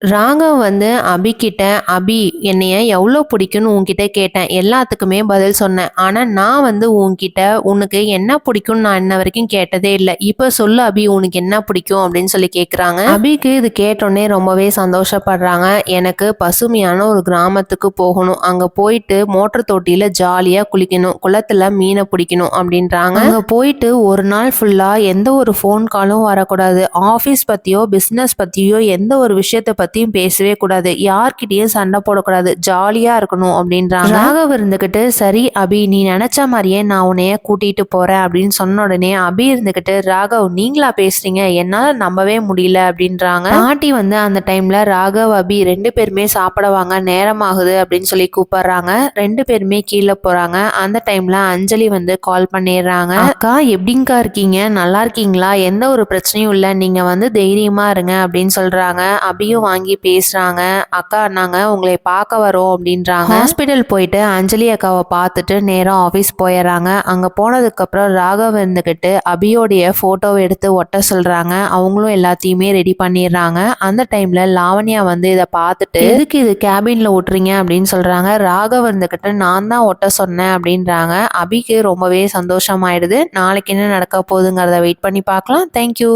ராகவ் வந்து அபி கிட்ட, "அபி என்னைய எவ்ளோ பிடிக்கும்னு உன்கிட்ட கேட்டேன். எல்லாத்துக்குமே பதில் சொன்னேன். ஆனா நான் வந்து உன்கிட்ட உனக்கு என்ன பிடிக்கும்னு நான் இன்ன வரைக்கும் கேட்டதே இல்ல. இப்ப சொல்லு அபி உனக்கு என்ன பிடிக்கும்?" அப்படின்னு சொல்லி கேட்குறாங்க. அபிக்கு இது கேட்டோனே ரொம்பவே சந்தோஷப்படுறாங்க. எனக்கு பசுமையான ஒரு கிராமத்துக்கு போகணும். அங்க போயிட்டு மோட்டர் தொட்டியில ஜாலியா குளிக்கணும். குளத்துல மீனை பிடிக்கணும் அப்படின்றாங்க. அங்க போயிட்டு ஒரு நாள் ஃபுல்லா எந்த ஒரு ஃபோன் காலும் வரக்கூடாது. ஆஃபீஸ் பத்தியோ, பிசினஸ் பத்தியோ எந்த ஒரு விஷயத்த பத்தியும் பேசவே கூடாது. யார்கிட்டயும் சண்டை போடக்கூடாது. ஜாலியா இருக்கணும் அப்படின்றாங்க. ராகவ் இருந்துகிட்டு, "சரி அபி நீ நினைச்ச மாதிரியே நான் உன்னைய கூட்டிட்டு போறேன்" அப்படின்னு சொன்ன உடனே அபி இருந்துகிட்டு, "ராகவ் நீங்களா பேசுறீங்க? என்னால நம்பவே முடியல" அப்படின்றாங்க. பாட்டி வந்து அந்த டைம்ல ராகவ் அபி 2 பேருமே சாப்பிட வாங்க, நேரமாகுது அப்படின்னு சொல்லி கூப்பிடுறாங்க. 2 பேருமே கீழே போறாங்க. அந்த டைம்ல அஞ்சலி வந்து கால் பண்ணிடுறாங்க. "அக்கா எப்படிங்கக்கா இருக்கீங்க? நல்லா இருக்கீங்களா? எந்த ஒரு பிரச்சனையும் இல்லை. நீங்க வந்து தைரியமா இருங்க" அப்படின்னு சொல்றாங்க. அபியும் வாங்கி பேசுறாங்க. "அக்கா நாங்க உங்களை பார்க்க வரோம்" அப்படின்றாங்க. ஹாஸ்பிட்டல் போயிட்டு அஞ்சலி அக்காவை பார்த்துட்டு நேரா ஆஃபீஸ் போயிடுறாங்க. அங்க போனதுக்கு அப்புறம் ராகவ் இருந்துகிட்டு அபியோடைய போட்டோவை எடுத்து ஒட்ட சொல்றாங்க. அவங்களும் எல்லாத்தையுமே ரெடி பண்ணிடுறாங்க. அந்த டைம்ல லாவண்யா வந்து இதை பார்த்துட்டு, "எதுக்கு இது கேபின்ல ஒட்டுறீங்க?" அப்படின்னு சொல்றாங்க. ராகவ் இருந்துகிட்டு, "நான் தான் ஒட்ட சொன்னேன்" அப்படின்றாங்க. அபிக்கு ரொம்பவே சந்தோஷமாயிடுது. நாளைக்கு என்ன நடக்க போகுதுங்கிறத வெயிட் பண்ணி பார்க்கலாம். தேங்க்யூ.